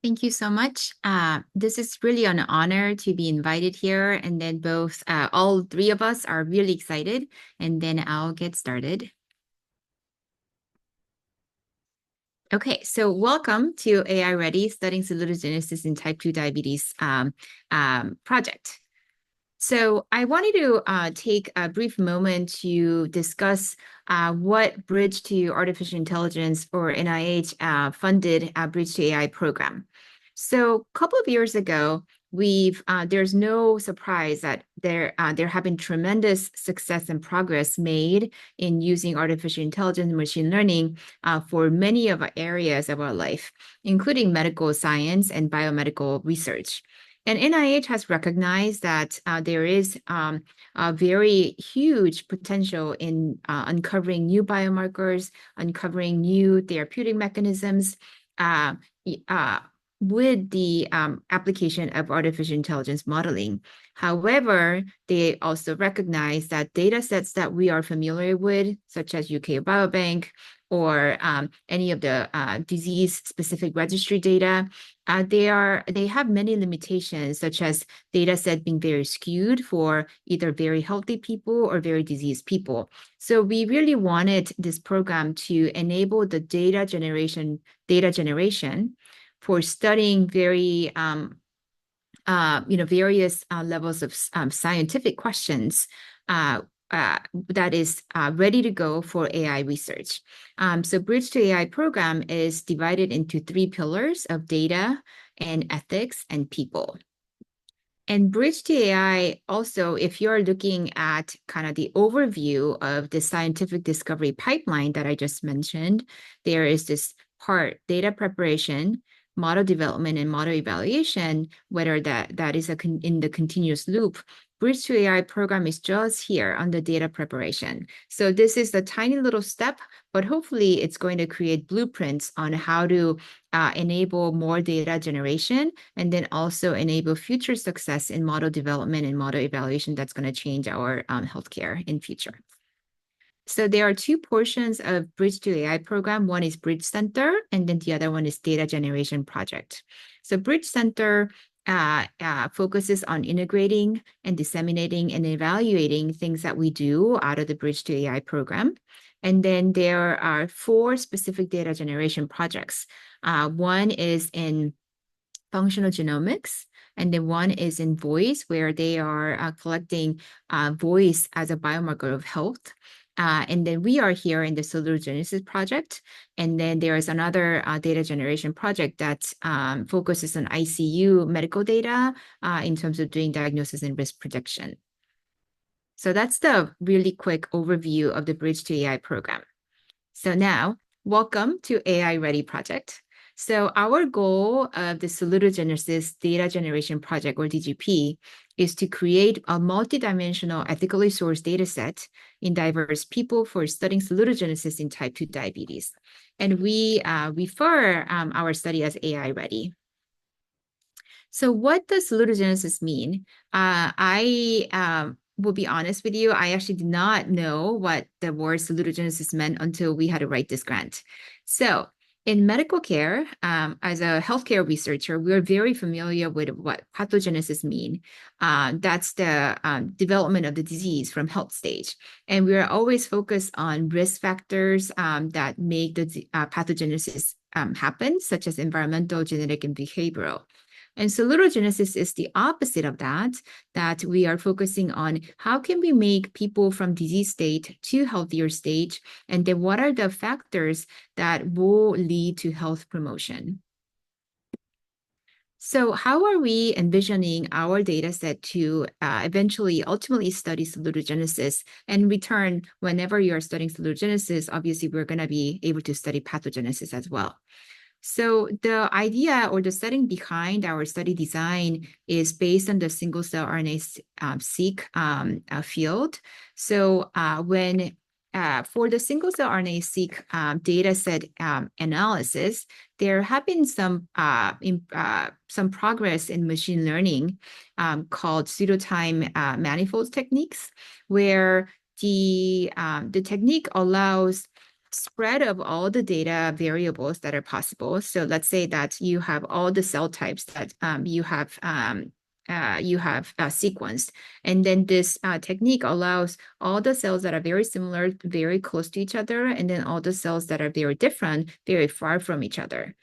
Thank you so much. This is really an honor to be invited here. And then all three of us are really excited. And then I'll get started. Okay, so welcome to AI-READI, Studying Salutogenesis in Type 2 Diabetes project. So I wanted to take a brief moment to discuss what Bridge to Artificial Intelligence or NIH funded Bridge to AI program. So a couple of years ago, there's no surprise that there have been tremendous success and progress made in using artificial intelligence and machine learning for many of our areas of our life, including medical science and biomedical research. And NIH has recognized that there is a very huge potential in uncovering new biomarkers, uncovering new therapeutic mechanisms with the application of artificial intelligence modeling. However, they also recognize that data sets that we are familiar with, such as UK Biobank or any of the disease-specific registry data, they have many limitations, such as data set being very skewed for either very healthy people or very diseased people. So we really wanted this program to enable the data generation for studying very various levels of scientific questions that is ready to go for AI research. So Bridge to AI program is divided into 3 pillars of data and ethics and people. And Bridge to AI also, if you're looking at kind of the overview of the scientific discovery pipeline that I just mentioned, there is this part, data preparation, model development, and model evaluation, whether that is in the continuous loop. Bridge to AI program is just here on the data preparation. So this is a tiny little step, but hopefully it's going to create blueprints on how to enable more data generation and then also enable future success in model development and model evaluation that's going to change our healthcare in future. So there are 2 portions of Bridge to AI program. One is Bridge Center, and then the other one is Data Generation Project. So Bridge Center focuses on integrating and disseminating and evaluating things that we do out of the Bridge to AI program. And then there are 4 specific data generation projects. One is in functional genomics, and then one is in voice, where they are collecting voice as a biomarker of health. And then we are here in the Salutogenesis project. And then there is another data generation project that focuses on ICU medical data in terms of doing diagnosis and risk prediction. So that's the really quick overview of the Bridge to AI program. So now, welcome to AI-READI project. So our goal of the Salutogenesis Data Generation Project, or DGP, is to create a multidimensional ethically sourced data set in diverse people for studying salutogenesis in type 2 diabetes. And we refer our study as AI-READI. So what does salutogenesis mean? I will be honest with you, I actually did not know what the word salutogenesis meant until we had to write this grant. So in medical care, as a healthcare researcher, we're very familiar with what pathogenesis mean. That's the development of the disease from health stage. And we are always focused on risk factors that make the pathogenesis happen, such as environmental, genetic, and behavioral. And salutogenesis is the opposite of that we are focusing on how can we make people from disease state to healthier stage, and then what are the factors that will lead to health promotion. So how are we envisioning our data set to ultimately study salutogenesis? And in return, whenever you are studying salutogenesis, obviously we're going to be able to study pathogenesis as well. So the idea or the setting behind our study design is based on the single-cell RNA-seq field. So for the single-cell RNA-seq data set analysis, there have been some progress in machine learning called pseudo-time manifold techniques, where the technique allows spread of all the data variables that are possible. So let's say that you have all the cell types that you have sequenced, and then this technique allows all the cells that are very similar, very close to each other, and then all the cells that are very different, very far from each other.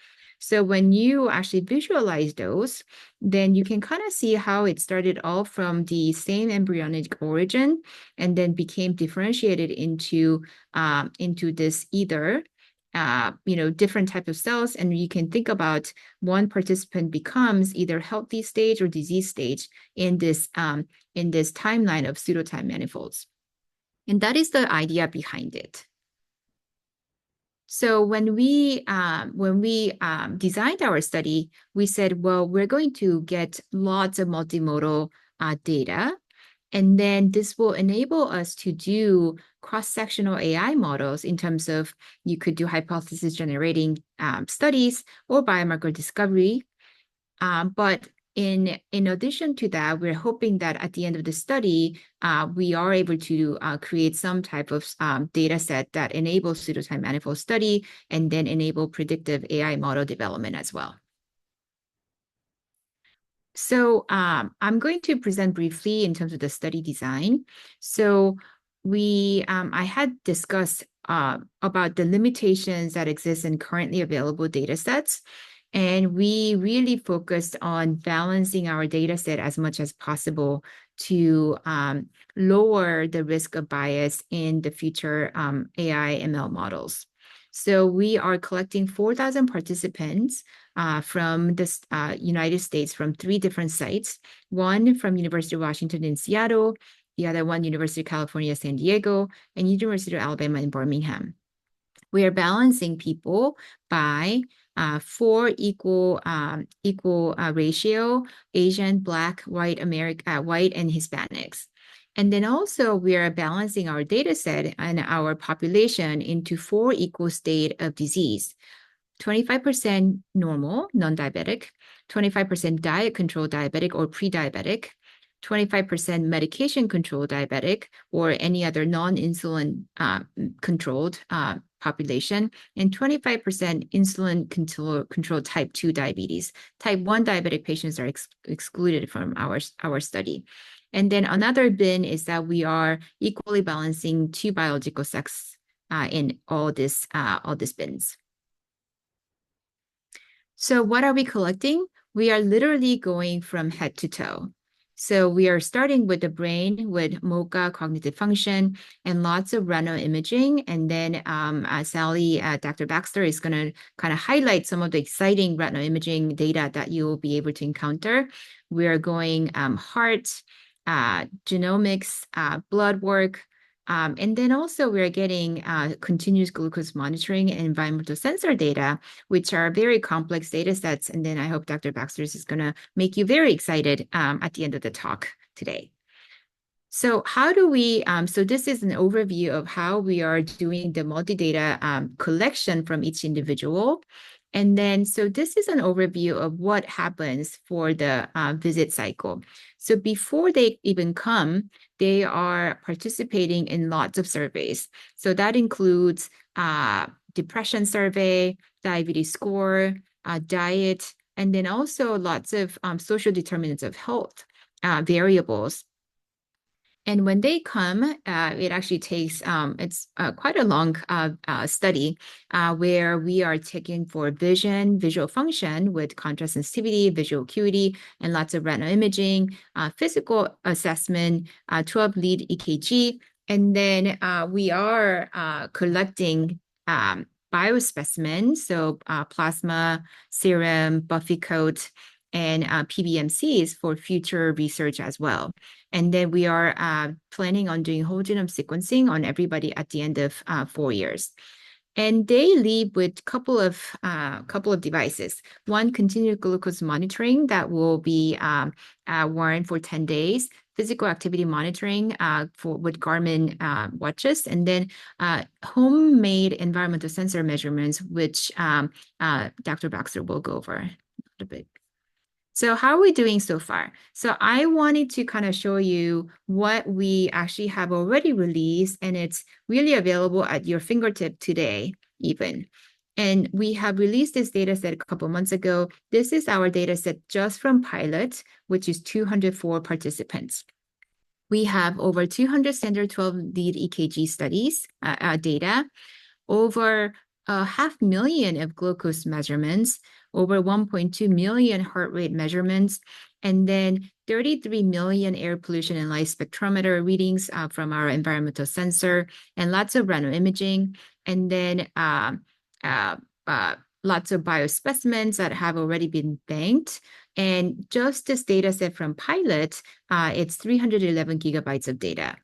So when you actually visualize those, then you can kind of see how it started all from the same embryonic origin and then became differentiated into this either different type of cells. And you can think about one participant becomes either healthy stage or disease stage in this timeline of pseudotime manifolds. And that is the idea behind it. So when we designed our study, we said, well, we're going to get lots of multimodal data, and then this will enable us to do cross-sectional AI models in terms of you could do hypothesis generating studies or biomarker discovery. But in addition to that, we're hoping that at the end of the study, we are able to create some type of data set that enables pseudotime manifold study and then enable predictive AI model development as well. So I'm going to present briefly in terms of the study design. So I had discussed about the limitations that exist in currently available data sets. And we really focused on balancing our data set as much as possible to lower the risk of bias in the future AI ML models. So we are collecting 4,000 participants from the United States from 3 different sites, one from University of Washington in Seattle, the other one, University of California, San Diego, and University of Alabama in Birmingham. We are balancing people by 4 equal ratio, Asian, Black, white, white, and Hispanics. And then also we are balancing our data set and our population into 4 equal state of disease. 25% normal, non-diabetic, 25% diet controlled diabetic or pre-diabetic, 25% medication controlled diabetic or any other non-insulin controlled population, and 25% insulin controlled type 2 diabetes. Type 1 diabetic patients are excluded from our study. And then another bin is that we are equally balancing 2 biological sex in all these bins. So what are we collecting? We are literally going from head to toe. So we are starting with the brain with MoCA, cognitive function, and lots of retinal imaging. And then Sally, Dr. Baxter is going to kind of highlight some of the exciting retinal imaging data that you will be able to encounter. We are going heart, genomics, blood work, and then also we're getting continuous glucose monitoring and environmental sensor data, which are very complex data sets. And then I hope Dr. Baxter is going to make you very excited at the end of the talk today. So how do we, so this is an overview of how we are doing the multi-data collection from each individual. And then, so this is an overview of what happens for the visit cycle. So before they even come, they are participating in lots of surveys. So that includes depression survey, diabetes score, diet, and then also lots of social determinants of health variables. And when they come, it actually takes, it's quite a long study where we are checking for vision, visual function with contrast sensitivity, visual acuity, and lots of retinal imaging, physical assessment, 12 lead EKG. And then we are collecting biospecimens, so plasma, serum, Buffy coat, and PBMCs for future research as well. And then we are planning on doing whole genome sequencing on everybody at the end of 4 years. And they leave with couple of devices. One, continuous glucose monitoring that will be worn for 10 days. Physical activity monitoring with Garmin watches, and then homemade environmental sensor measurements, which Dr. Baxter will go over a little bit. So how are we doing so far? So I wanted to kind of show you what we actually have already released, and it's really available at your fingertip today, even. And we have released this data set a couple months ago. This is our data set just from pilot, which is 204 participants. We have over 200 standard 12 lead EKG studies data, over 500,000 of glucose measurements, over 1.2 million heart rate measurements, and then 33 million air pollution and light spectrometer readings from our environmental sensor, and lots of random imaging, and then lots of biospecimens that have already been banked. And just this data set from pilot, it's 311 gigabytes of data.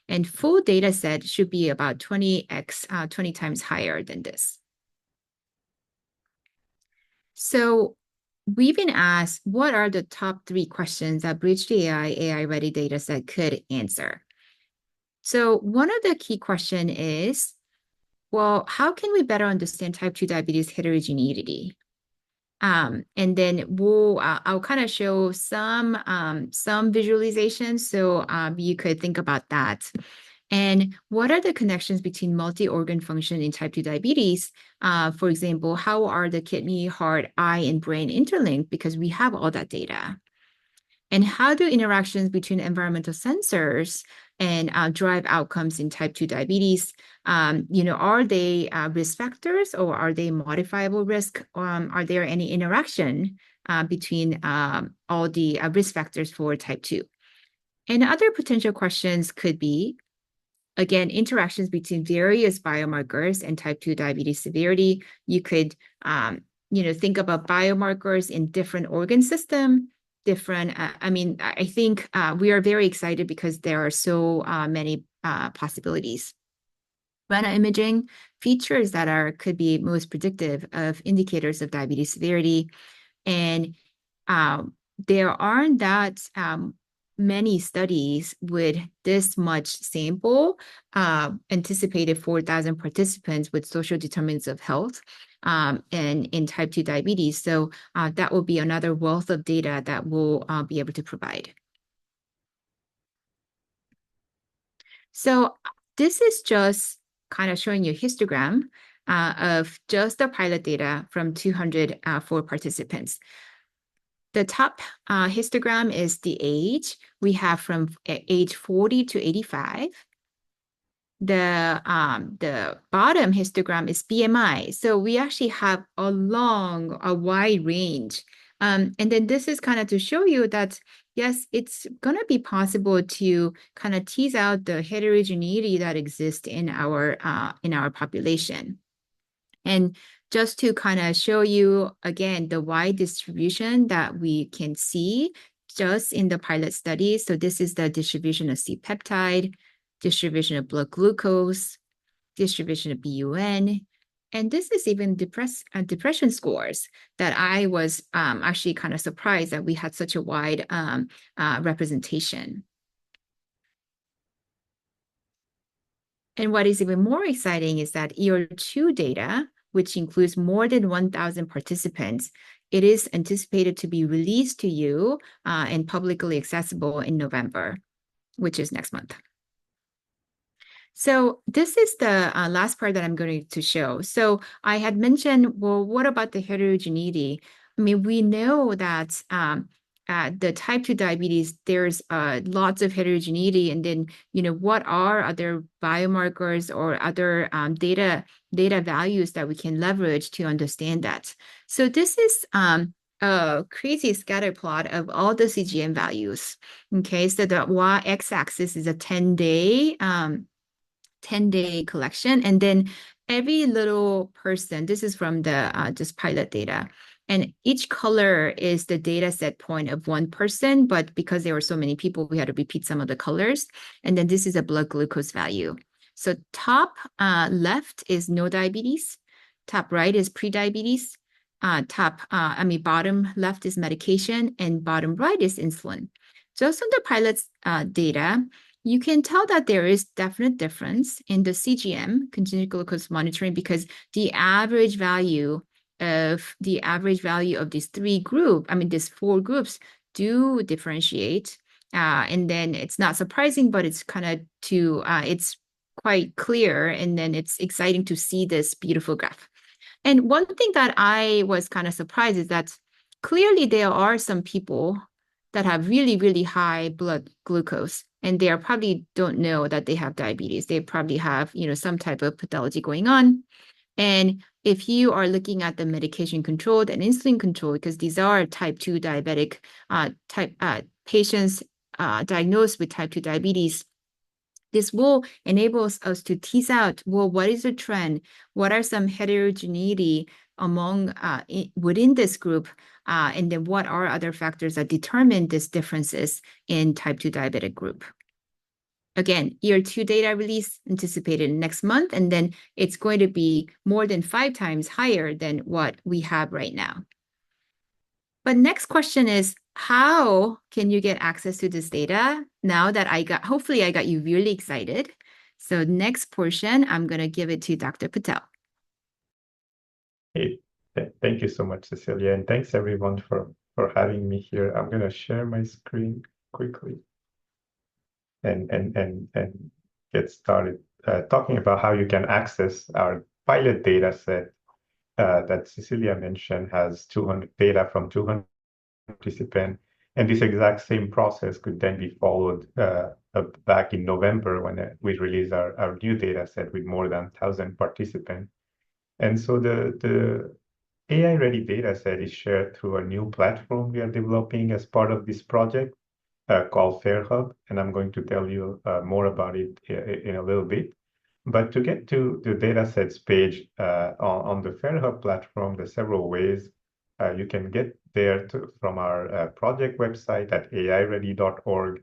And full data set should be about 20x, 20 times higher than this. So we've been asked, what are the top 3 questions that Bridge2AI AI-ready dataset could answer? So one of the key question is, well, how can we better understand type 2 diabetes heterogeneity? And then I'll kind of show some visualizations, so you could think about that. And what are the connections between multi-organ function in type 2 diabetes? For example, how are the kidney, heart, eye, and brain interlinked? Because we have all that data. And how do interactions between environmental sensors and drive outcomes in type 2 diabetes? Are they risk factors, or are they modifiable risk? Are there any interaction between all the risk factors for type 2? And other potential questions could be, again, interactions between various biomarkers and type 2 diabetes severity. You could think about biomarkers in different organ system, different, I think we are very excited because there are so many possibilities. Retina imaging features that could be most predictive of indicators of diabetes severity. And there aren't that many studies with this much sample, anticipated 4,000 participants with social determinants of health and in type 2 diabetes. So that will be another wealth of data that we'll be able to provide. So this is just kind of showing you a histogram of just the pilot data from 204 participants. The top histogram is the age. We have from age 40 to 85. The bottom histogram is BMI. So we actually have a wide range. And then this is kind of to show you that, yes, it's going to be possible to kind of tease out the heterogeneity that exists in our population. And just to kind of show you, again, the wide distribution that we can see just in the pilot study. So this is the distribution of C-peptide, distribution of blood glucose, distribution of BUN, and this is even depression scores that I was actually kind of surprised that we had such a wide representation. And what is even more exciting is that year 2 data, which includes more than 1,000 participants, it is anticipated to be released to you and publicly accessible in November, which is next month. So this is the last part that I'm going to show. So I had mentioned, well, what about the heterogeneity? I mean, we know that the type 2 diabetes, there's lots of heterogeneity. And then, what are other biomarkers or other data values that we can leverage to understand that? So this is a crazy scatter plot of all the CGM values. Okay, so the y-x-axis is a 10-day 10-day collection. And then every little person, this is from the just pilot data. And each color is the data set point of one person, but because there were so many people, we had to repeat some of the colors. And then this is a blood glucose value. So top left is no diabetes. Top right is pre-diabetes. Bottom left is medication, and bottom right is insulin. Just on the pilot's data, you can tell that there is definite difference in the CGM, continuous glucose monitoring, because the average value of the average value of these these 4 groups do differentiate. And then it's not surprising, but it's it's quite clear. And then it's exciting to see this beautiful graph. And one thing that I was kind of surprised is that clearly there are some people that have really, really high blood glucose, and they probably don't know that they have diabetes. They probably have, some type of pathology going on. And if you are looking at the medication controlled and insulin controlled, because these are type 2 diabetic patients diagnosed with type 2 diabetes, this will enable us to tease out, well, what is the trend? What are some heterogeneity within this group? And then what are other factors that determine these differences in type 2 diabetic group? Again, year 2 data release anticipated next month, and then it's going to be more than 5 times higher than what we have right now. But next question is, how can you get access to this data now that hopefully I got you really excited. So next portion, I'm going to give it to Dr. Patel. Hey, thank you so much, Cecilia, and thanks everyone for having me here. I'm going to share my screen quickly and get started talking about how you can access our pilot data set that Cecilia mentioned has 200 data from 200 participants. And this exact same process could then be followed back in November when we release our new data set with more than 1,000 participants. And so the AI-ready data set is shared through a new platform we are developing as part of this project called FairHub. And I'm going to tell you more about it in a little bit. But to get to the datasets page on the FairHub platform, there's several ways you can get there from our project website at ai-ready.org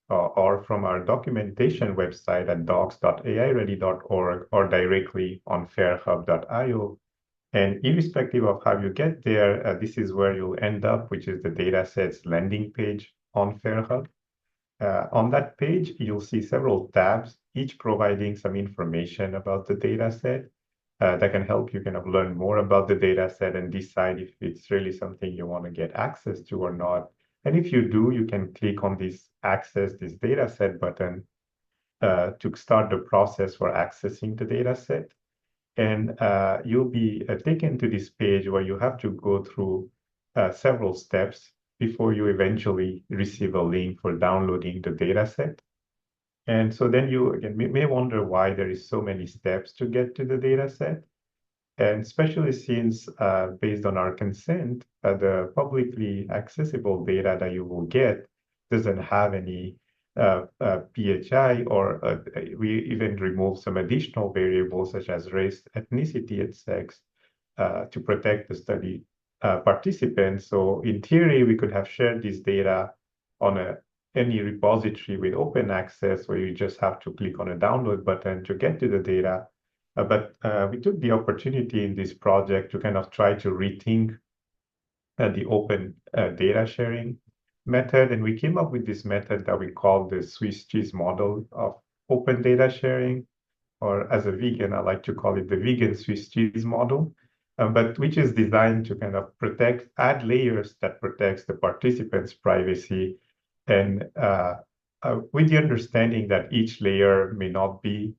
or from our documentation website at docs.ai-ready.org or directly on fairhub.io. And irrespective of how you get there, this is where you'll end up, which is the datasets landing page on FairHub. On that page, you'll see several tabs, each providing some information about the data set that can help you kind of learn more about the data set and decide if it's really something you want to get access to or not. And if you do, you can click on this access this data set button to start the process for accessing the data set. And you'll be taken to this page where you have to go through several steps before you eventually receive a link for downloading the dataset. And so then you again may wonder why there is so many steps to get to the dataset. And especially since based on our consent, the publicly accessible data that you will get doesn't have any PHI, or we even remove some additional variables such as race, ethnicity, and sex to protect the study participants. So in theory, we could have shared this data on any repository with open access where you just have to click on a download button to get to the data. But we took the opportunity in this project to kind of try to rethink the open data sharing method. And we came up with this method that we call the Swiss cheese model of open data sharing, or as a vegan, I like to call it the vegan Swiss cheese model. But which is designed to kind of add layers that protects the participants' privacy, and with the understanding that each layer may not be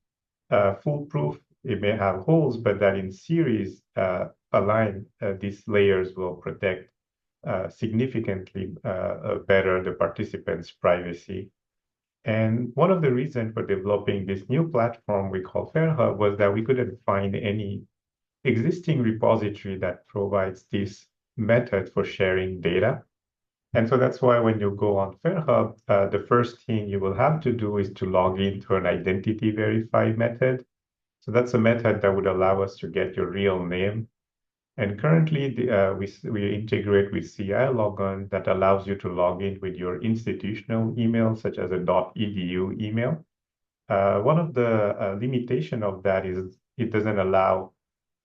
foolproof, it may have holes, but that in series aligned, these layers will protect significantly better the participants' privacy. And one of the reasons for developing this new platform we call FairHub was that we couldn't find any existing repository that provides this method for sharing data. And so that's why when you go on FairHub, the first thing you will have to do is to log into an identity verify method. So that's a method that would allow us to get your real name. And currently, we integrate with CI logon that allows you to log in with your institutional email, such as a .edu email. One of the limitations of that is it doesn't allow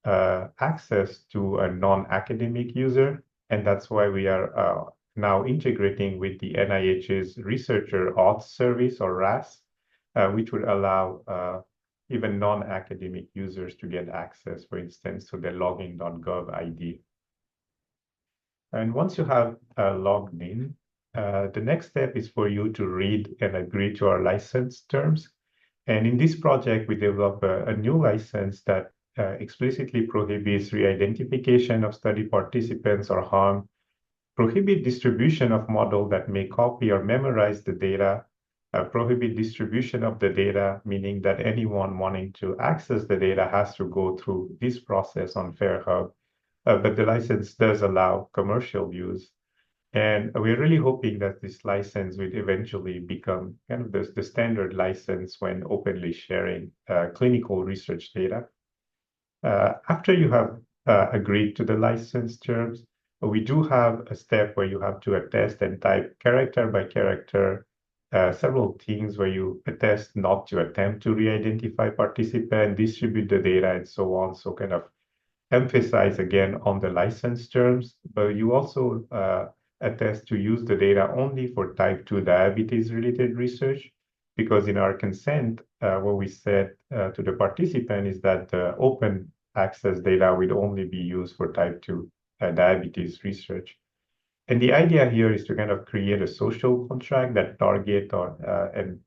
access to a non-academic user, and that's why we are now integrating with the NIH's Researcher Auth Service, or RAS, which would allow even non-academic users to get access, for instance, to the login.gov ID. And once you have logged in, the next step is for you to read and agree to our license terms. And in this project, we develop a new license that explicitly prohibits re-identification of study participants or harm, prohibit distribution of model that may copy or memorize the data, prohibit distribution of the data, meaning that anyone wanting to access the data has to go through this process on FairHub. But the license does allow commercial use. And we're really hoping that this license will eventually become kind of the standard license when openly sharing clinical research data. After you have agreed to the license terms, we do have a step where you have to attest and type character by character several things where you attest not to attempt to re-identify participant, distribute the data, and so on. So kind of emphasize again on the license terms, but you also attest to use the data only for type 2 diabetes related research, because in our consent, what we said to the participant is that the open access data will only be used for type 2 diabetes research. And the idea here is to kind of create a social contract that target or and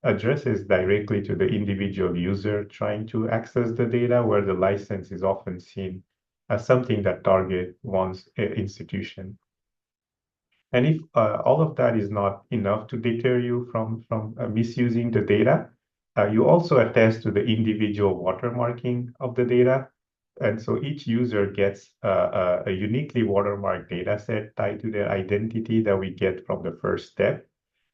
addresses directly to the individual user trying to access the data, where the license is often seen as something that target one's institution. And if all of that is not enough to deter you from misusing the data, you also attest to the individual watermarking of the data. And so each user gets a uniquely watermarked data set tied to their identity that we get from the first step.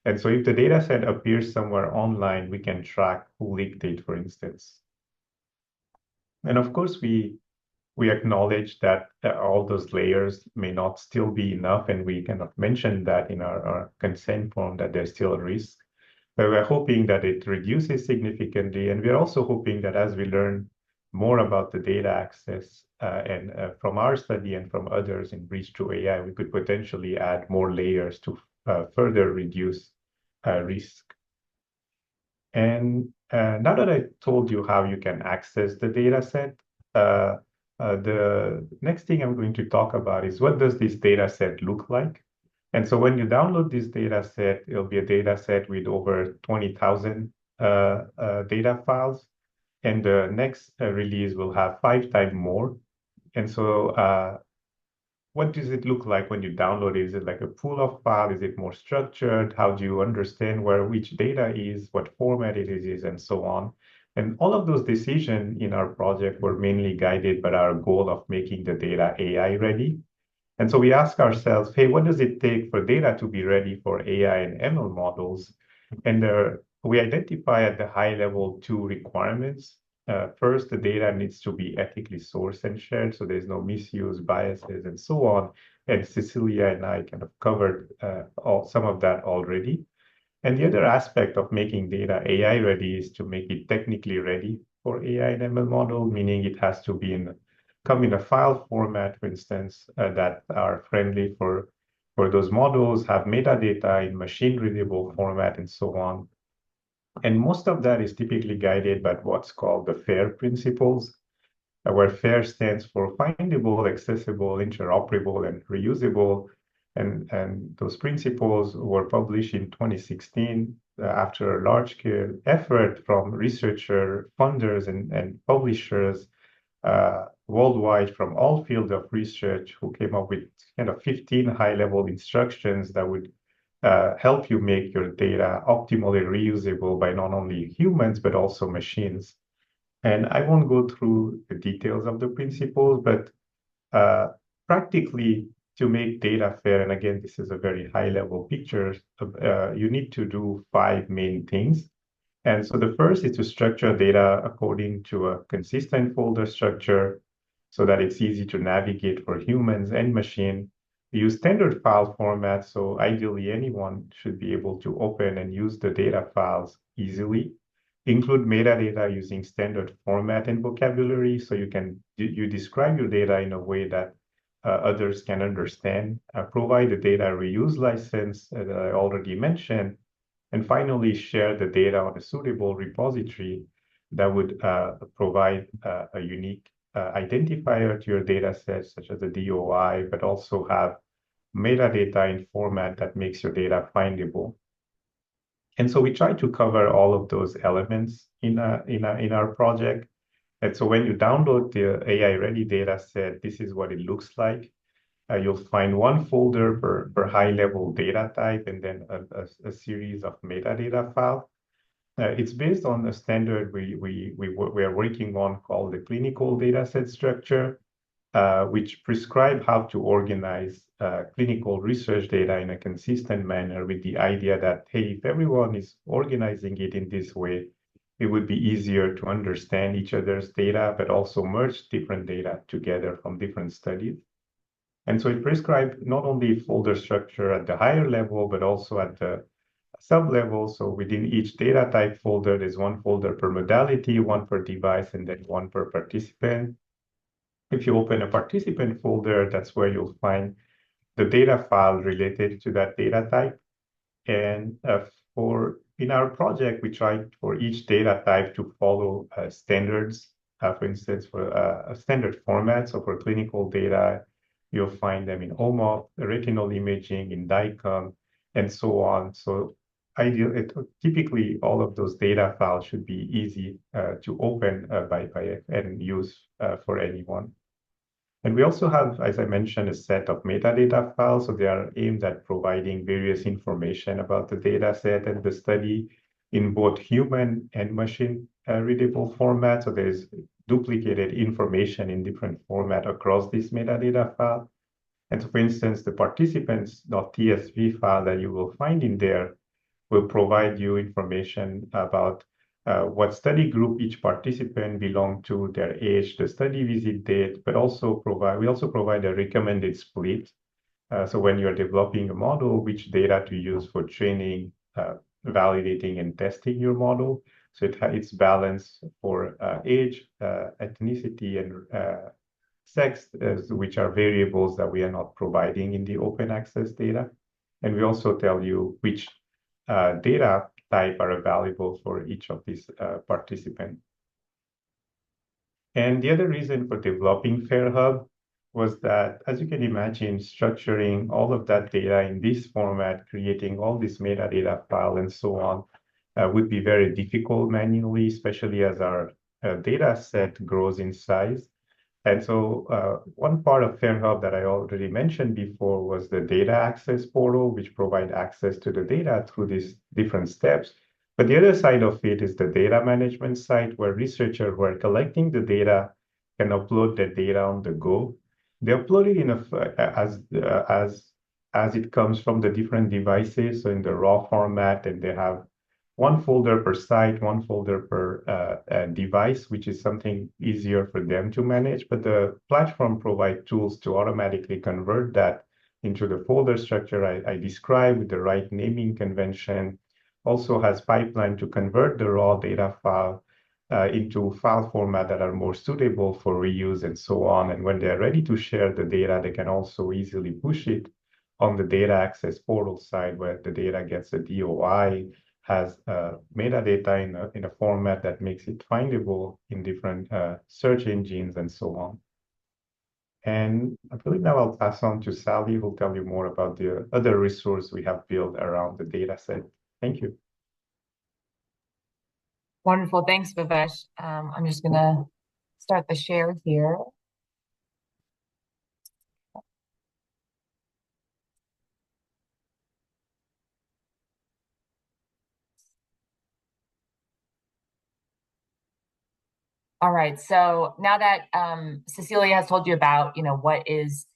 And so if the data set appears somewhere online, we can track who leaked it, for instance. And of course, we acknowledge that all those layers may not still be enough, and we kind of mentioned that in our consent form that there's still a risk. But we're hoping that it reduces significantly, and we're also hoping that as we learn more about the data access and from our study and from others in Bridge2AI, we could potentially add more layers to further reduce risk. And now that I told you how you can access the data set, the next thing I'm going to talk about is what does this data set look like? And so when you download this data set, it'll be a data set with over 20,000 data files. And the next release will have 5 times more. And so what does it look like when you download it? Is it like a pool of files? Is it more structured? How do you understand where which data is, what format it is, and so on? And all of those decisions in our project were mainly guided by our goal of making the data AI ready. And so we ask ourselves, hey, what does it take for data to be ready for AI and ML models? And we identify at the high level 2 requirements. First, the data needs to be ethically sourced and shared, so there's no misuse, biases, and so on. And Cecilia and I kind of covered some of that already. And the other aspect of making data AI ready is to make it technically ready for AI and ML model, meaning it has to be come in a file format, for instance, that are friendly for those models, have metadata in machine readable format, and so on. And most of that is typically guided by what's called the FAIR principles, where FAIR stands for findable, accessible, interoperable, and reusable. And those principles were published in 2016 after a large-scale effort from researcher, funders, and publishers worldwide from all fields of research, who came up with kind of 15 high-level instructions that would help you make your data optimally reusable by not only humans, but also machines. And I won't go through the details of the principles, but practically to make data fair, and again, this is a very high-level picture, you need to do 5 main things. And so the first is to structure data according to a consistent folder structure so that it's easy to navigate for humans and machine. Use standard file formats, so ideally anyone should be able to open and use the data files easily. Include metadata using standard format and vocabulary, so you describe your data in a way that others can understand. Provide the data reuse license that I already mentioned. And finally, share the data on a suitable repository. that would provide a unique identifier to your data set, such as a DOI, but also have metadata in format that makes your data findable. And so we try to cover all of those elements in our project. And so when you download the AI-ready data set, this is what it looks like. You'll find one folder per high-level data type, and then a series of metadata files. It's based on a standard we are working on called the clinical dataset structure, which prescribe how to organize clinical research data in a consistent manner, with the idea that, hey, if everyone is organizing it in this way, it would be easier to understand each other's data, but also merge different data together from different studies. And so it prescribed not only folder structure at the higher level, but also at the sub-level. So within each data type folder, there's one folder per modality, one per device, and then one per participant. If you open a participant folder, that's where you'll find the data file related to that data type. And in our project, we tried for each data type to follow standards. For instance, for a standard format. So for clinical data, you'll find them in OMOP, retinal imaging, in DICOM, and so on. So typically, all of those data files should be easy to open and use for anyone. And we also have, as I mentioned, a set of metadata files. So they are aimed at providing various information about the data set and the study in both human and machine readable formats. So there's duplicated information in different format across this metadata file. And so, for instance, the participants.tsv file that you will find in there will provide you information about what study group each participant belonged to, their age, the study visit date, but we also provide a recommended split. So when you're developing a model, which data to use for training, validating, and testing your model. So it's balanced for age, ethnicity, and sex, which are variables that we are not providing in the open access data. And we also tell you which data type are available for each of these participants. And the other reason for developing FairHub was that, as you can imagine, structuring all of that data in this format, creating all this metadata file and so on, would be very difficult manually, especially as our data set grows in size. And so one part of FairHub that I already mentioned before was the data access portal, which provide access to the data through these different steps. But the other side of it is the data management site, where researchers who are collecting the data can upload the data on the go. They upload it as it comes from the different devices, so in the raw format, and they have one folder per site, one folder per device, which is something easier for them to manage. But the platform provides tools to automatically convert that into the folder structure I described with the right naming convention. Also has pipeline to convert the raw data file into file format that are more suitable for reuse and so on. And when they're ready to share the data, they can also easily push it on the data access portal side, where the data gets a DOI, has metadata in a format that makes it findable in different search engines and so on. And I believe now I'll pass on to Sally, who'll tell you more about the other resource we have built around the data set. Thank you. Wonderful. Thanks, Bhavesh. I'm just going to start the share here. All right. So now that Cecilia has told you about, what is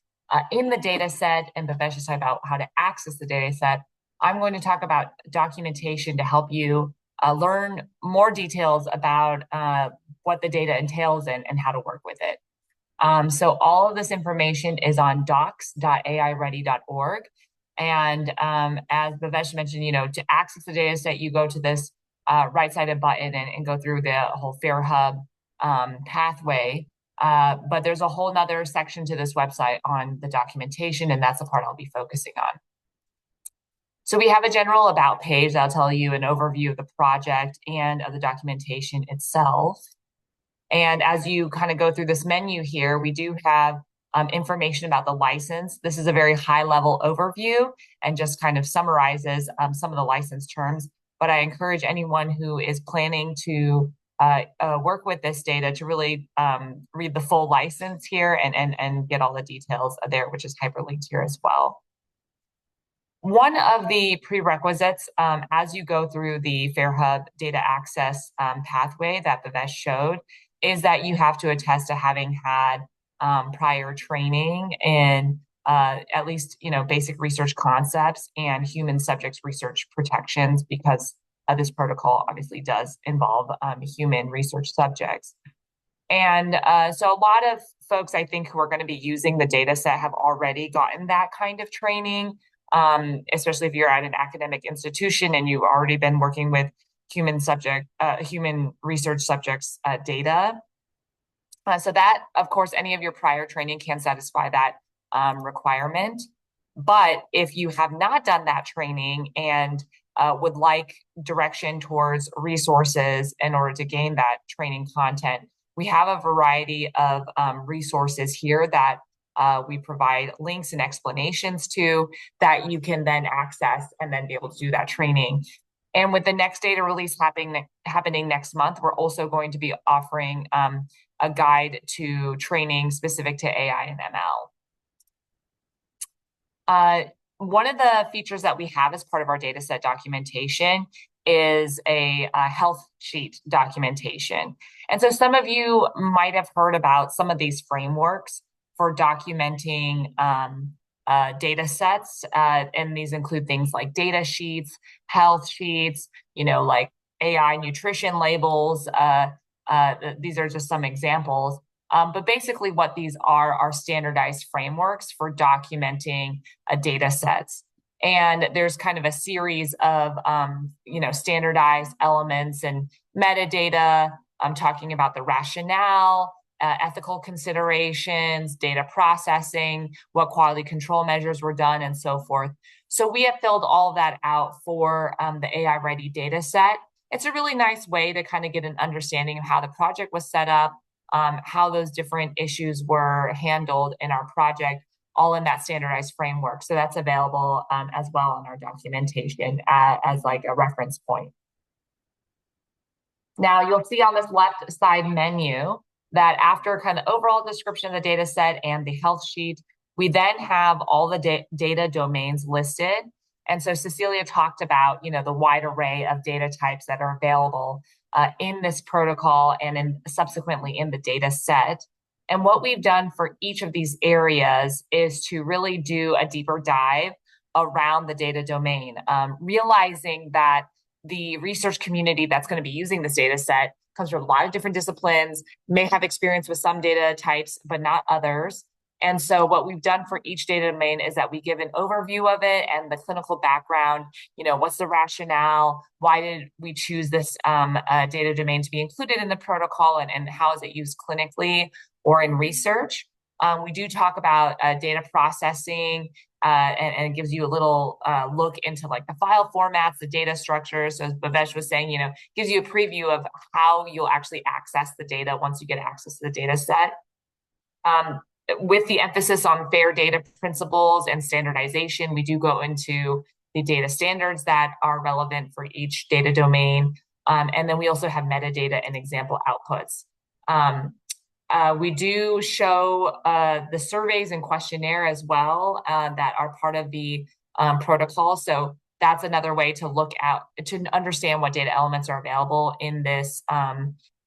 in the data set, and Bhavesh has talked about how to access the data set, I'm going to talk about documentation to help you learn more details about what the data entails and how to work with it. So all of this information is on docs.ai-ready.org. And as Bhavesh mentioned, to access the data set, you go to this right-sided button and go through the whole FairHub pathway. But there's a whole nother section to this website on the documentation, and that's the part I'll be focusing on. So we have a general about page that'll tell you an overview of the project and of the documentation itself. And as you kind of go through this menu here, we do have information about the license. This is a very high-level overview and just kind of summarizes some of the license terms. But I encourage anyone who is planning to work with this data to really read the full license here and get all the details there, which is hyperlinked here as well. One of the prerequisites as you go through the FairHub data access pathway that Bhavesh showed is that you have to attest to having had prior training in at least, basic research concepts and human subjects research protections, because this protocol obviously does involve human research subjects. And so a lot of folks, I think, who are going to be using the data set have already gotten that kind of training, especially if you're at an academic institution and you've already been working with human research subjects data. So that, of course, any of your prior training can satisfy that requirement. But if you have not done that training and would like direction towards resources in order to gain that training content, we have a variety of resources here that we provide links and explanations to that you can then access and then be able to do that training. And with the next data release happening next month, we're also going to be offering a guide to training specific to AI and ML. One of the features that we have as part of our dataset documentation is a health sheet documentation. And so some of you might have heard about some of these frameworks for documenting data sets, and these include things like data sheets, health sheets, like AI nutrition labels. These are just some examples. But basically what these are standardized frameworks for documenting data sets. And there's kind of a series of, standardized elements and metadata. I'm talking about the rationale, ethical considerations, data processing, what quality control measures were done, and so forth. So we have filled all of that out for the AI-ready data set. It's a really nice way to kind of get an understanding of how the project was set up, how those different issues were handled in our project, all in that standardized framework. So that's available as well in our documentation as like a reference point. Now you'll see on this left side menu that after kind of overall description of the data set and the health sheet, we then have all the data domains listed. And so Cecilia talked about, the wide array of data types that are available in this protocol and subsequently in the data set. And what we've done for each of these areas is to really do a deeper dive around the data domain, realizing that the research community that's going to be using this data set comes from a lot of different disciplines, may have experience with some data types, but not others. And so what we've done for each data domain is that we give an overview of it and the clinical background, what's the rationale, why did we choose this data domain to be included in the protocol, and how is it used clinically or in research. We do talk about data processing, and it gives you a little look into like the file formats, the data structures. So as Bhavesh was saying, gives you a preview of how you'll actually access the data once you get access to the data set. With the emphasis on fair data principles and standardization, we do go into the data standards that are relevant for each data domain. And then we also have metadata and example outputs. We do show the surveys and questionnaire as well that are part of the protocol. So that's another way to look at, to understand what data elements are available in this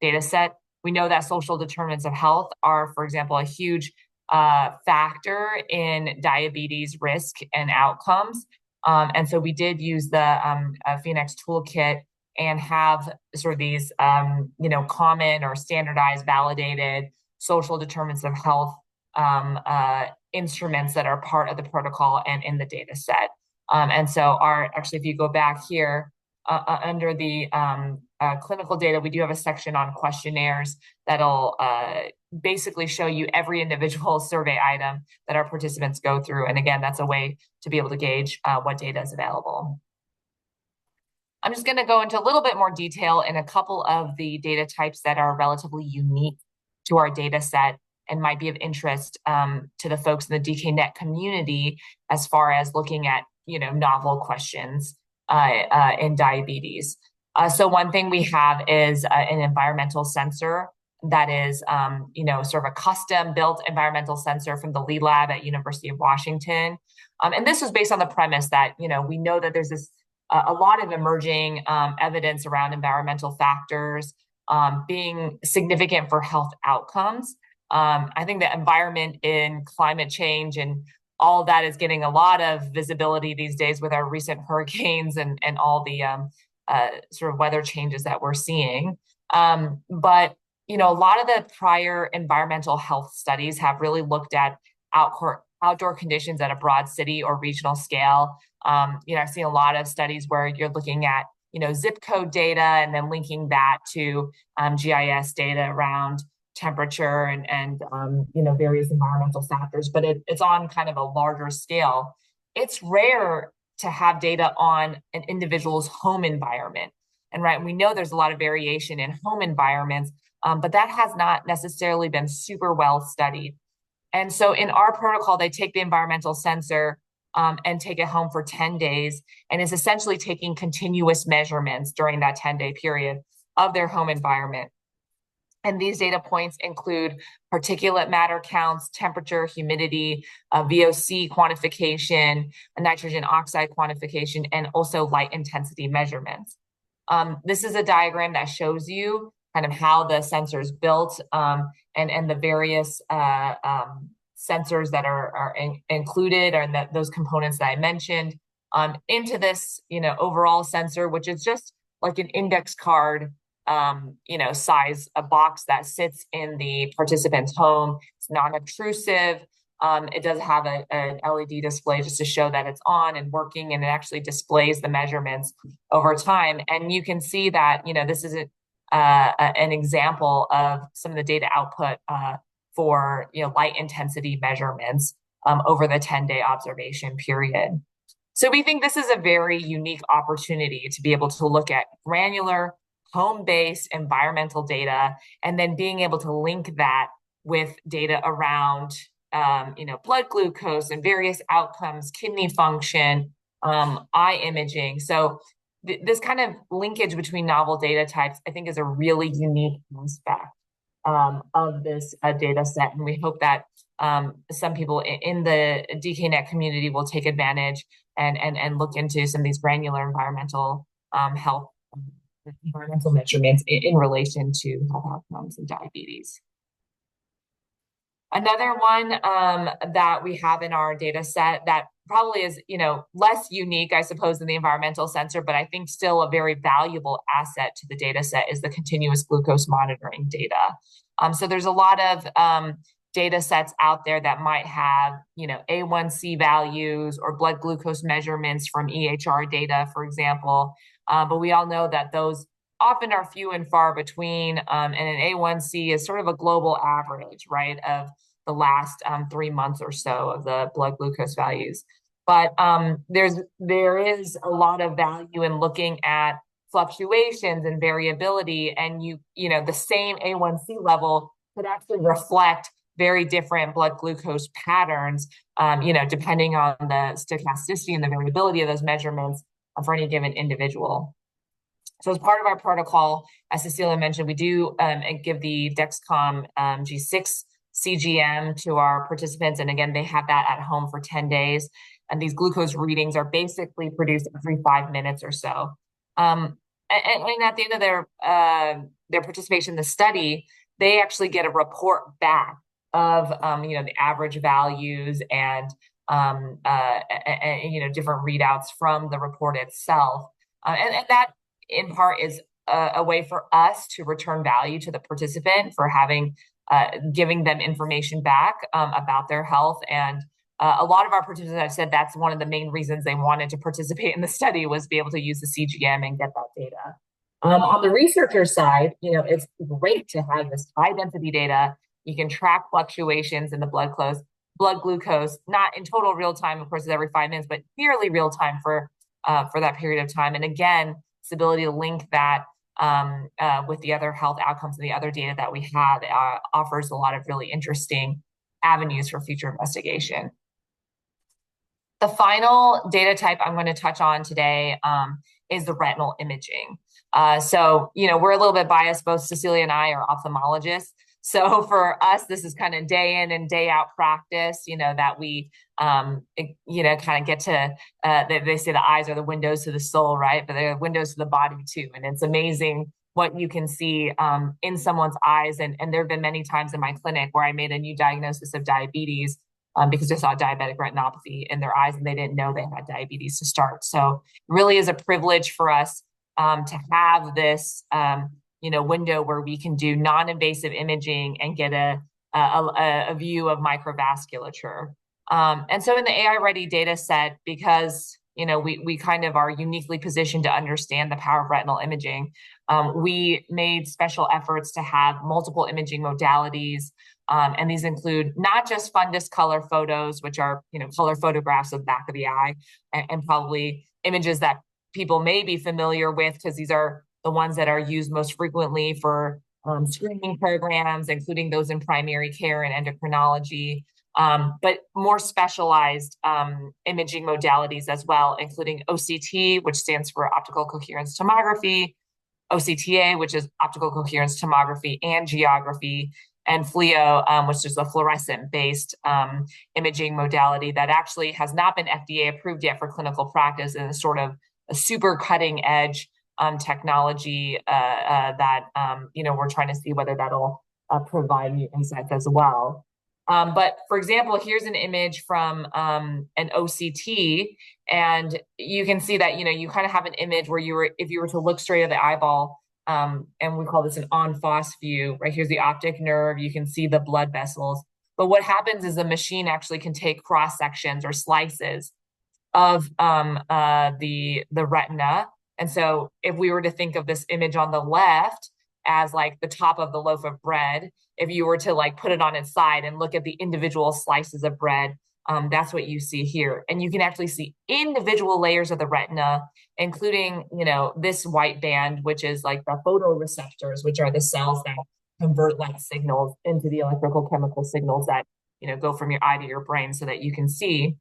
data set. We know that social determinants of health are, for example, a huge factor in diabetes risk and outcomes. And so we did use the Phoenix toolkit and have sort of these, common or standardized, validated social determinants of health instruments that are part of the protocol and in the data set. And so actually, if you go back here under the clinical data, we do have a section on questionnaires that'll basically show you every individual survey item that our participants go through. And again, that's a way to be able to gauge what data is available. I'm just going to go into a little bit more detail in a couple of the data types that are relatively unique to our data set and might be of interest to the folks in the dkNET community as far as looking at, novel questions in diabetes. So one thing we have is an environmental sensor that is, sort of a custom-built environmental sensor from the Lee Lab at University of Washington. And this was based on the premise that, we know that there's this a lot of emerging evidence around environmental factors being significant for health outcomes. I think the environment in climate change and all of that is getting a lot of visibility these days with our recent hurricanes and all the sort of weather changes that we're seeing. But, a lot of the prior environmental health studies have really looked at outdoor conditions at a broad city or regional scale. I've seen a lot of studies where you're looking at, zip code data and then linking that to GIS data around temperature and various environmental factors, but it's on kind of a larger scale. It's rare to have data on an individual's home environment. And we know there's a lot of variation in home environments, but that has not necessarily been super well studied. And so in our protocol, they take the environmental sensor and take it home for 10 days, and is essentially taking continuous measurements during that 10-day period of their home environment. And these data points include particulate matter counts, temperature, humidity, VOC quantification, nitrogen oxide quantification, and also light intensity measurements. This is a diagram that shows you kind of how the sensor is built and the various sensors that are included, or those components that I mentioned into this, overall sensor, which is just like an index card, size, a box that sits in the participant's home. It's non-obtrusive. It does have an LED display just to show that it's on and working, and it actually displays the measurements over time. And you can see that, this is an example of some of the data output for light intensity measurements over the 10-day observation period. So we think this is a very unique opportunity to be able to look at granular, home-based environmental data, and then being able to link that with data around blood glucose and various outcomes, kidney function, eye imaging. So this kind of linkage between novel data types, I think, is a really unique aspect of this data set. And we hope that some people in the dkNET community will take advantage and look into some of these granular environmental health environmental measurements in relation to health outcomes and diabetes. Another one that we have in our data set that probably is, less unique, I suppose, than the environmental sensor, but I think still a very valuable asset to the data set is the continuous glucose monitoring data. So there's a lot of data sets out there that might have, A1C values or blood glucose measurements from EHR data, for example. But we all know that those often are few and far between, and an A1C is sort of a global average, right, of the last 3 months or so of the blood glucose values. But there is a lot of value in looking at fluctuations and variability, and the same A1C level could actually reflect very different blood glucose patterns, depending on the stochasticity and the variability of those measurements for any given individual. So as part of our protocol, as Cecilia mentioned, we do give the Dexcom G6 CGM to our participants. And again, they have that at home for 10 days. And these glucose readings are basically produced every 5 minutes or so. And at the end of their participation in the study, they actually get a report back of the average values and different readouts from the report itself. And that in part is a way for us to return value to the participant for giving them information back about their health. And a lot of our participants have said that's one of the main reasons they wanted to participate in the study, was be able to use the CGM and get that data. On the researcher side, it's great to have this high density data. You can track fluctuations in the blood glucose, not in total real time, of course, it's every 5 minutes, but nearly real time for that period of time. And again, this ability to link that with the other health outcomes and the other data that we have offers a lot of really interesting avenues for future investigation. The final data type I'm going to touch on today is the retinal imaging. So, we're a little bit biased. Both Cecilia and I are ophthalmologists. So for us, this is kind of day in and day out practice, that we, kind of get to, they say the eyes are the windows to the soul, right? But they're windows to the body too. And it's amazing what you can see in someone's eyes. And there have been many times in my clinic where I made a new diagnosis of diabetes because they saw diabetic retinopathy in their eyes and they didn't know they had diabetes to start. So it really is a privilege for us to have this window where we can do non-invasive imaging and get a view of microvasculature. And so in the AI-ready data set, because we kind of are uniquely positioned to understand the power of retinal imaging, we made special efforts to have multiple imaging modalities. And these include not just fundus color photos, which are color photographs of the back of the eye, and probably images that people may be familiar with because these are the ones that are used most frequently for screening programs, including those in primary care and endocrinology, but more specialized imaging modalities as well, including OCT, which stands for optical coherence tomography, OCTA, which is optical coherence tomography and geography, and FLIO, which is a fluorescent-based imaging modality that actually has not been FDA approved yet for clinical practice and is sort of a super cutting edge technology that we're trying to see whether that'll provide new insights as well. But for example, here's an image from an OCT, and you can see that you kind of have an image where if you were to look straight at the eyeball, and we call this an en-face view. Right here's the optic nerve. You can see the blood vessels. But what happens is the machine actually can take cross sections or slices of the retina. And so if we were to think of this image on the left as like the top of the loaf of bread, if you were to like put it on its side and look at the individual slices of bread, that's what you see here. And you can actually see individual layers of the retina, including, this white band, which is like the photoreceptors, which are the cells that convert light signals into the electrical chemical signals that, go from your eye to your brain so that you can see.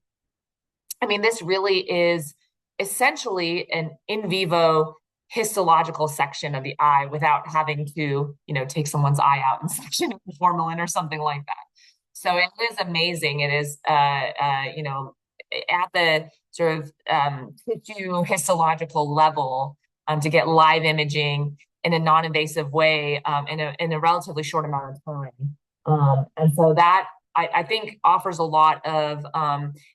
I mean, this really is essentially an in vivo histological section of the eye without having to, take someone's eye out and section it with formalin or something like that. So it is amazing. It is, at the sort of tissue histological level to get live imaging in a non-invasive way in a relatively short amount of time. And so that I think offers a lot of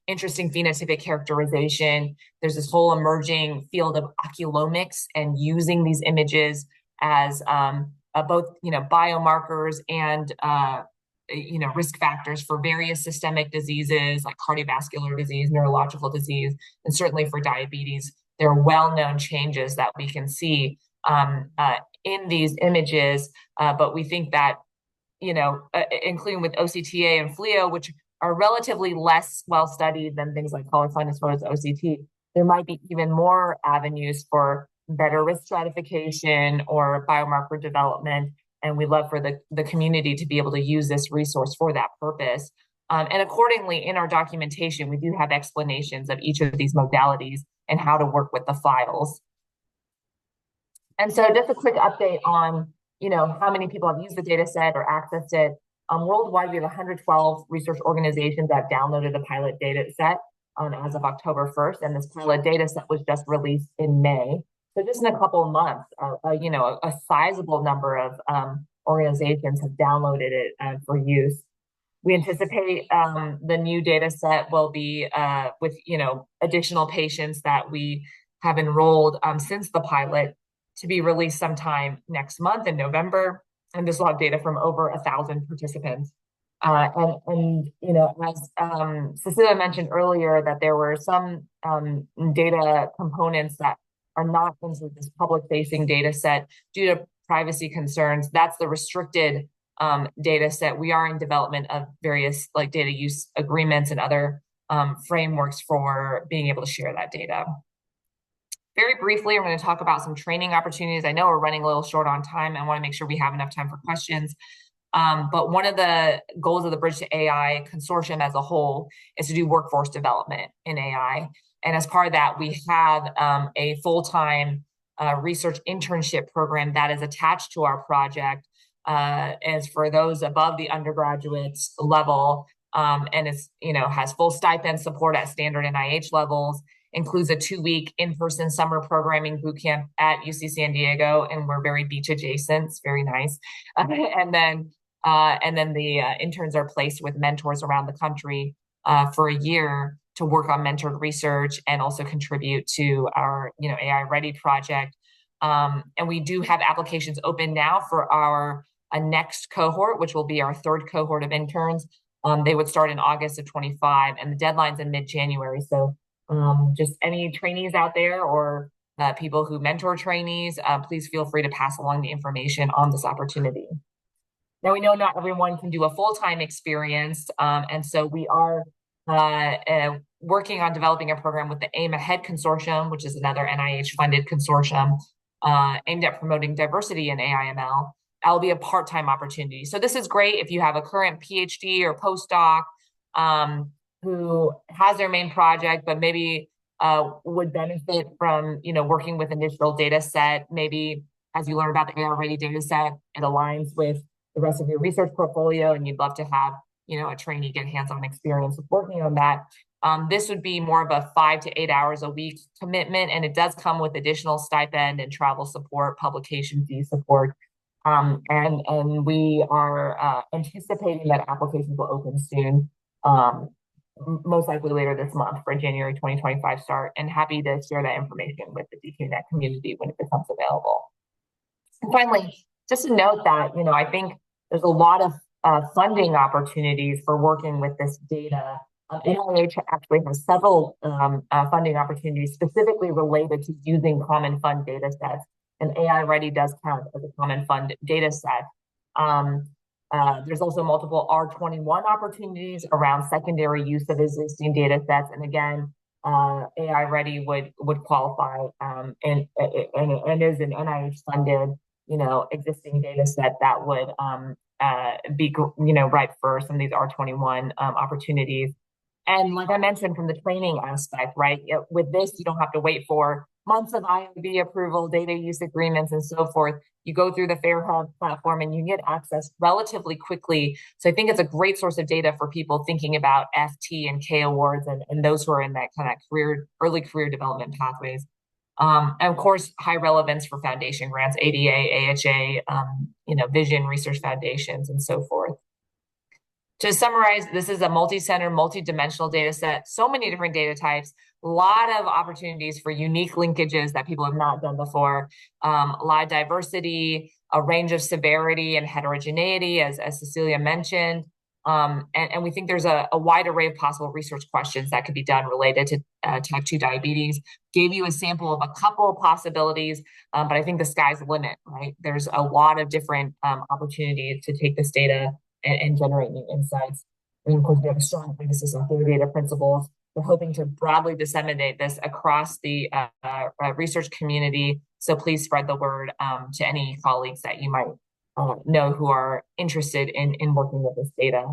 interesting phenotypic characterization. There's this whole emerging field of oculomics and using these images as both biomarkers and risk factors for various systemic diseases like cardiovascular disease, neurological disease, and certainly for diabetes. There are well-known changes that we can see in these images, but we think that including with OCTA and FLIO, which are relatively less well-studied than things like Klorfine as far as OCT, there might be even more avenues for better risk stratification or biomarker development. And we'd love for the community to be able to use this resource for that purpose. And accordingly, in our documentation, we do have explanations of each of these modalities and how to work with the files. And so just a quick update on how many people have used the data set or accessed it. Worldwide, we have 112 research organizations that downloaded the pilot data set as of October 1st, and this pilot data set was just released in May. So just in a couple of months, a sizable number of organizations have downloaded it for use. We anticipate the new data set will be with additional patients that we have enrolled since the pilot to be released sometime next month in November. And this will have data from over 1,000 participants. And as Cecilia mentioned earlier, that there were some data components that are not into this public-facing data set due to privacy concerns. That's the restricted data set. We are in development of various like data use agreements and other frameworks for being able to share that data. Very briefly, I'm going to talk about some training opportunities. I know we're running a little short on time. I want to make sure we have enough time for questions. But one of the goals of the Bridge to AI consortium as a whole is to do workforce development in AI. And as part of that, we have a full-time research internship program that is attached to our project. As for those above the undergraduates level, and it's, has full stipend support at standard NIH levels, includes a 2-week in-person summer programming bootcamp at UC San Diego, and we're very beach adjacent. It's very nice. And then the interns are placed with mentors around the country for a year to work on mentored research and also contribute to our AI-READI project. And we do have applications open now for our next cohort, which will be our 3rd cohort of interns. They would start in August of 25, and the deadline's in mid-January. So just any trainees out there or people who mentor trainees, please feel free to pass along the information on this opportunity. Now, we know not everyone can do a full-time experience, and so we are working on developing a program with the Aim Ahead Consortium, which is another NIH-funded consortium aimed at promoting diversity in AI/ML. That'll be a part-time opportunity. So this is great if you have a current PhD or postdoc who has their main project, but maybe would benefit from working with initial data set. Maybe as you learn about the AI-READI data set, it aligns with the rest of your research portfolio, and you'd love to have a trainee get hands-on experience with working on that. This would be more of a 5 to 8 hours a week commitment, and it does come with additional stipend and travel support, publication fee support. And we are anticipating that applications will open soon, most likely later this month for a January 2025 start, and happy to share that information with the dkNET community when it becomes available. And finally, just to note that, I think there's a lot of funding opportunities for working with this data. NIH actually has several funding opportunities specifically related to using common fund data sets, and AI-READI does count as a common fund data set. There's also multiple R21 opportunities around secondary use of existing data sets, and again, AI-READI would qualify and is an NIH-funded existing data set that would be ripe for some of these R21 opportunities. And like I mentioned from the training aspect, right, with this, you don't have to wait for months of IMB approval, data use agreements, and so forth. You go through the FairHub platform and you get access relatively quickly. So I think it's a great source of data for people thinking about FT and K awards and those who are in that kind of early career development pathways. And of course, high relevance for foundation grants, ADA, AHA, Vision Research Foundations, and so forth. To summarize, this is a multi-center, multi-dimensional data set, so many different data types, a lot of opportunities for unique linkages that people have not done before, a lot of diversity, a range of severity and heterogeneity, as Cecilia mentioned. And we think there's a wide array of possible research questions that could be done related to type 2 diabetes. Gave you a sample of a couple of possibilities, but I think the sky's the limit, right? There's a lot of different opportunities to take this data and generate new insights. And of course, we have a strong emphasis on theory data principles. We're hoping to broadly disseminate this across the research community. So please spread the word to any colleagues that you might know who are interested in working with this data.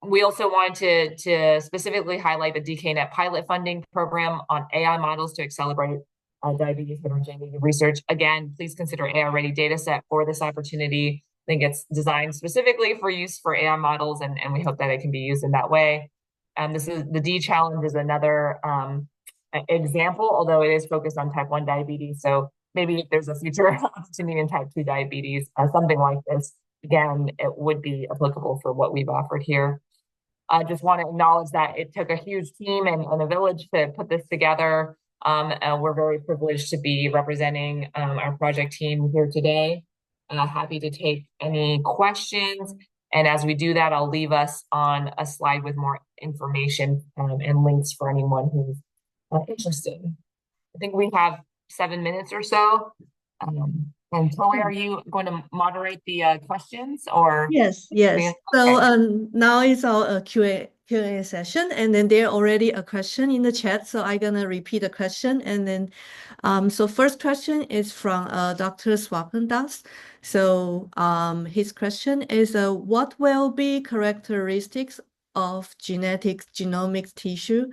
We also wanted to specifically highlight the dkNET pilot funding program on AI models to accelerate diabetes heterogeneity research. Again, please consider AI-READI dataset for this opportunity. I think it's designed specifically for use for AI models, and we hope that it can be used in that way. This is the D challenge is another example, although it is focused on type 1 diabetes. So maybe if there's a future opportunity in type 2 diabetes, something like this, again, it would be applicable for what we've offered here. I just want to acknowledge that it took a huge team and a village to put this together. And we're very privileged to be representing our project team here today. Happy to take any questions. And as we do that, I'll leave us on a slide with more information and links for anyone who's interested. I think we have 7 minutes or so. And Chloe, are you going to moderate the questions or? Yes, yes. Okay. So now it's our Q&A session, and then there already a question in the chat, so I'm gonna repeat the question, and then so first question is from Dr. Swapandas. So his question is, what will be characteristics of genomics tissue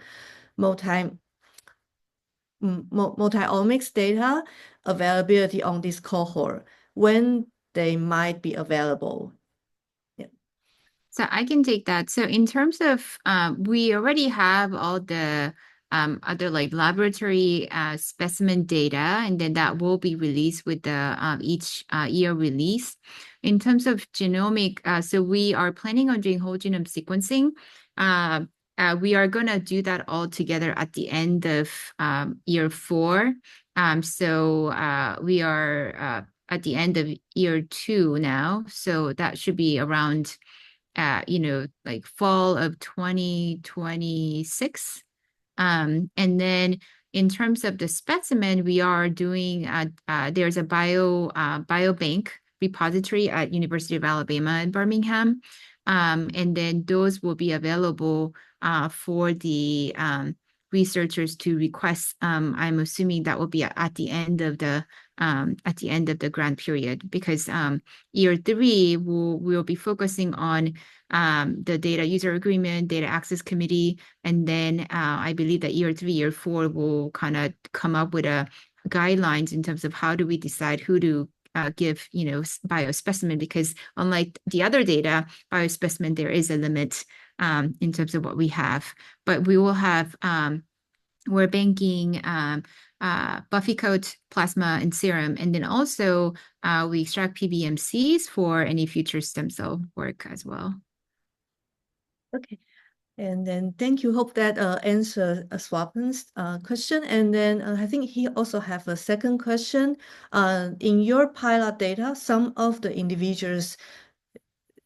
multi-omics data availability on this cohort, when they might be available? So I can take that. So in terms of, we already have all the other like laboratory specimen data, and then that will be released with the each year release. In terms of genomic, so we are planning on doing whole genome sequencing. We are going to do that all together at the end of year 4. So we are at the end of year 2 now. So that should be around like fall of 2026. And then in terms of the specimen, we are doing, there's a biobank repository at University of Alabama in Birmingham. And then those will be available for the researchers to request. I'm assuming that will be at the end of the grant period, because year 3 we'll be focusing on the data user agreement, data access committee, and then I believe that year 3, year 4 will kind of come up with a guidelines in terms of how do we decide who to give biospecimen, because unlike the other data, biospecimen, there is a limit in terms of what we have. But we will have we're banking buffy coat, plasma, and serum, and then also we extract PBMCs for any future stem cell work as well. Okay. And then thank you. Hope that answers Swapan's question. And then I think he also have a second question. In your pilot data, some of the individuals,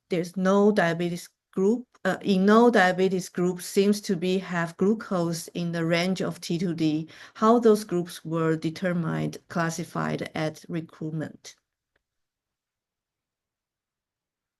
there's no diabetes group. In no diabetes group seems to be have glucose in the range of T2D. How those groups were determined, classified at recruitment?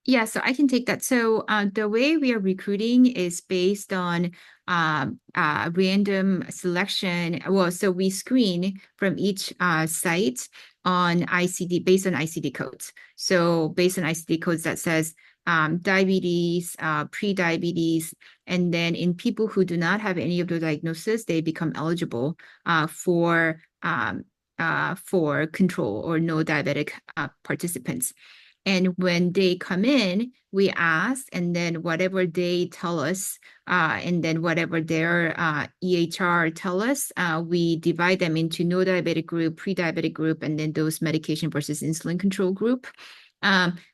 Yeah, so I can take that. So the way we are recruiting is based on random selection. Well, so we screen from each site on ICD, based on ICD codes. So based on ICD codes that says diabetes, pre-diabetes, and then in people who do not have any of the diagnosis, they become eligible for control or no diabetic participants. And when they come in, we ask, and then whatever they tell us, and then whatever their EHR tell us, we divide them into no diabetic group, pre-diabetic group, and then those medication versus insulin control group.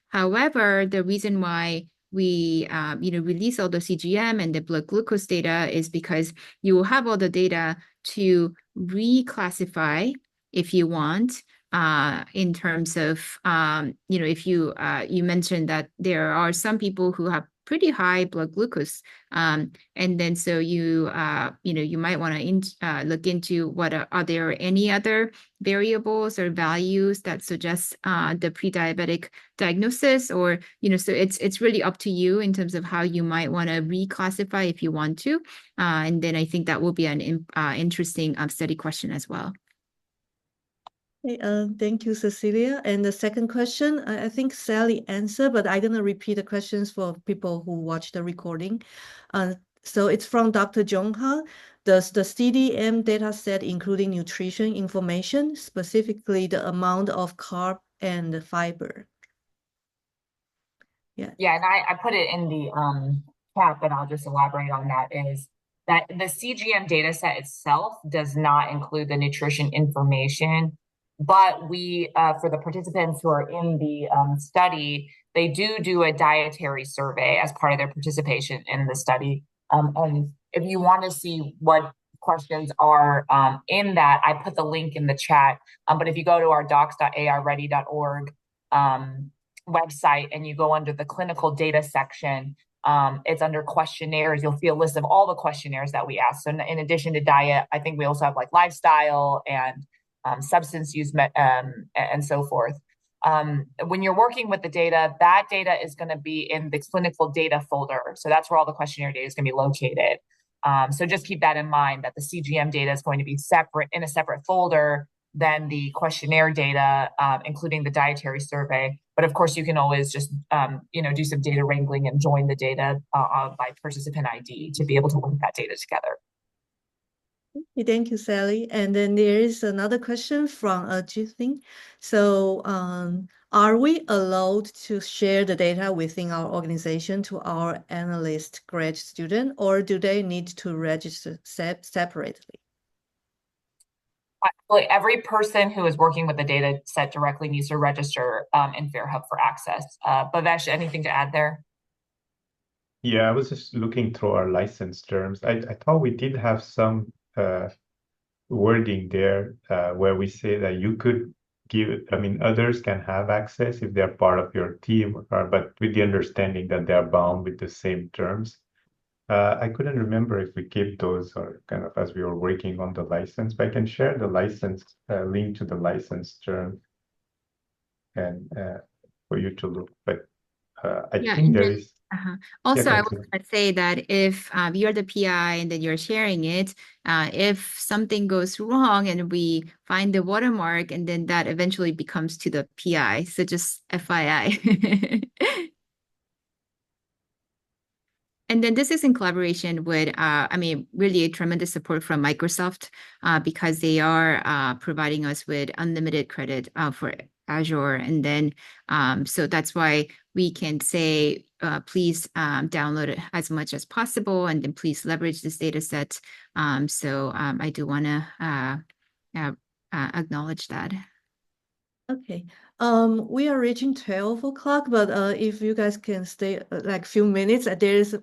However, the reason why we release all the CGM and the blood glucose data is because you will have all the data to reclassify if you want. In terms of, if you mentioned that there are some people who have pretty high blood glucose, and then so you might want to look into what are there any other variables or values that suggest the pre-diabetic diagnosis, or so it's really up to you in terms of how you might want to reclassify if you want to, and then I think that will be an interesting study question as well. Thank you, Cecilia. And the second question, I think Sally answered, but I'm going to repeat the questions for people who watch the recording. So it's from Dr. Jongha. Does the CDM data set including nutrition information, specifically the amount of carb and the fiber? Yeah, and I put it in the chat, but I'll just elaborate on that, is that the CGM data set itself does not include the nutrition information. But we, for the participants who are in the study, they do a dietary survey as part of their participation in the study. And if you want to see what questions are in that, I put the link in the chat. But if you go to our docs.ai-ready.org website and you go under the clinical data section, It's under questionnaires. You'll see a list of all the questionnaires that we ask. So in addition to diet, I think we also have like lifestyle and substance use and so forth. When you're working with the data, that data is going to be in the clinical data folder. So that's where all the questionnaire data is going to be located. So just keep that in mind, that the CGM data is going to be separate in a separate folder than the questionnaire data, including the dietary survey. But of course, you can always just do some data wrangling and join the data by participant ID to be able to link that data together. Thank you, Sally. And then there is another question from Jithing. So are we allowed to share the data within our organization to our analyst grad student, or do they need to register separately? Actually, every person who is working with the data set directly needs to register in FairHub for access. Bhavesh, anything to add there? Yeah, I was just looking through our license terms. I thought we did have some wording there where we say that you could others can have access if they're part of your team, but with the understanding that they're bound with the same terms. I couldn't remember if we kept those or kind of as we were working on the license, but I can share the license link to the license term and for you to look. But I think there is. Also, I was going to say that if you're the PI and then you're sharing it, if something goes wrong and we find the watermark, and then that eventually becomes to the PI. So just FYI. And then this is in collaboration with, really tremendous support from Microsoft because they are providing us with unlimited credit for Azure. And then, so that's why we can say, please download it as much as possible, and then please leverage this data set. So I do want to acknowledge that. Okay. We are reaching 12 o'clock, but if you guys can stay like a few minutes, there is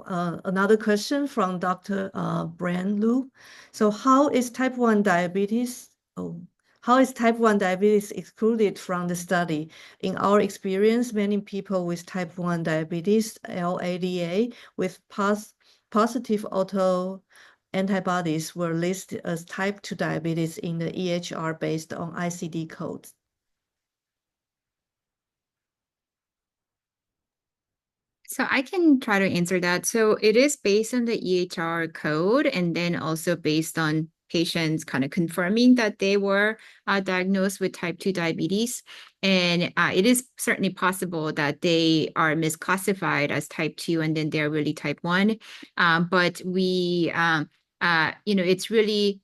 another question from Dr. Brian Liu. So how is type 1 diabetes excluded from the study? In our experience, many people with type 1 diabetes, LADA, with positive auto antibodies were listed as type 2 diabetes in the EHR based on ICD codes. So I can try to answer that. So it is based on the EHR code, and then also based on patients kind of confirming that they were diagnosed with type 2 diabetes. And it is certainly possible that they are misclassified as type 2 and then they're really type 1. But we, it's really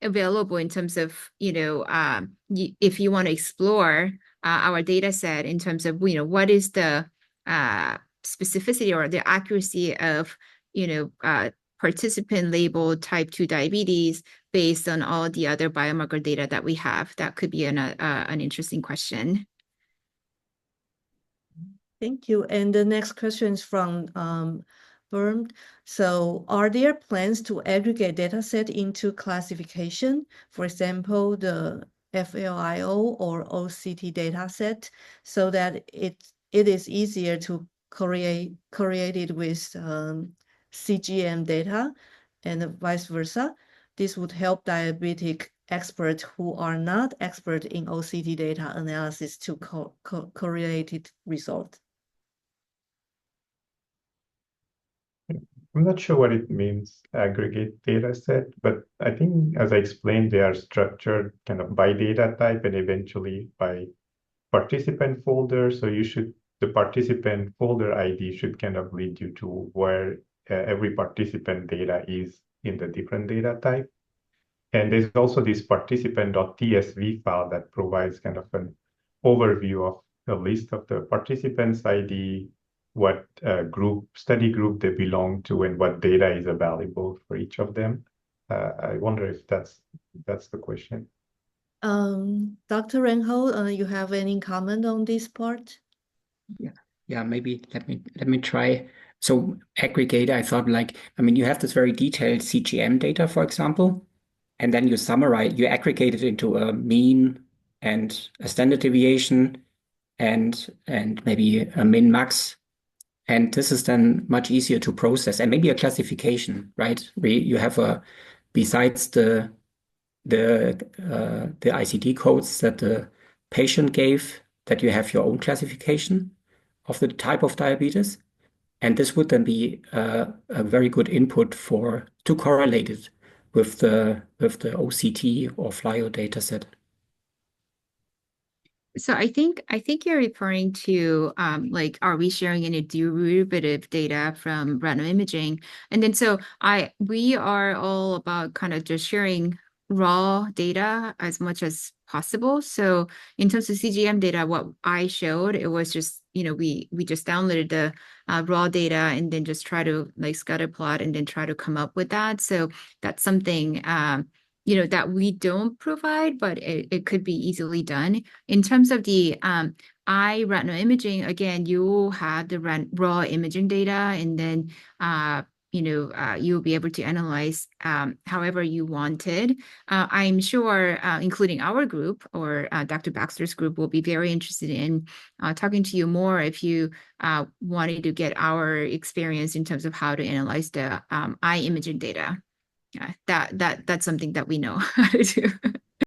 available in terms of, if you want to explore our data set in terms of, what is the specificity or the accuracy of, participant labeled type 2 diabetes based on all the other biomarker data that we have. That could be an interesting question. Thank you. And the next question is from Bernd. So are there plans to aggregate data set into classification? For example, the FLIO or OCT data set, so that it is easier to correlate it with CGM data and vice versa. This would help diabetic experts who are not expert in OCT data analysis to correlated results. I'm not sure what it means, aggregate data set, but I think, as I explained, they are structured kind of by data type and eventually by participant folder. So the participant folder ID should kind of lead you to where every participant data is in the different data type. And there's also this participant.tsv file that provides kind of an overview of the list of the participants' ID, what study group they belong to, and what data is available for each of them. I wonder if that's the question. Dr. Renho, you have any comment on this part? Yeah, maybe let me try. So aggregate, I thought you have this very detailed CGM data, for example, and then you aggregate it into a mean and a standard deviation and maybe a min max. And this is then much easier to process, and maybe a classification, right? You have besides the ICD codes that the patient gave, that you have your own classification of the type of diabetes. And this would then be a very good input to correlate it with the OCT or FLIO dataset. So I think you're referring to like, are we sharing any derivative data from retinal imaging? And then we are all about kind of just sharing raw data as much as possible. So in terms of CGM data, what I showed, it was just, we just downloaded the raw data and then just try to like scatter plot and then try to come up with that. So that's something that we don't provide, but it could be easily done. In terms of the eye retinal imaging, again, you have the raw imaging data, and then you'll be able to analyze however you wanted. I'm sure, including our group or Dr. Baxter's group, will be very interested in talking to you more if you wanted to get our experience in terms of how to analyze the eye imaging data. That's something that we know how to do.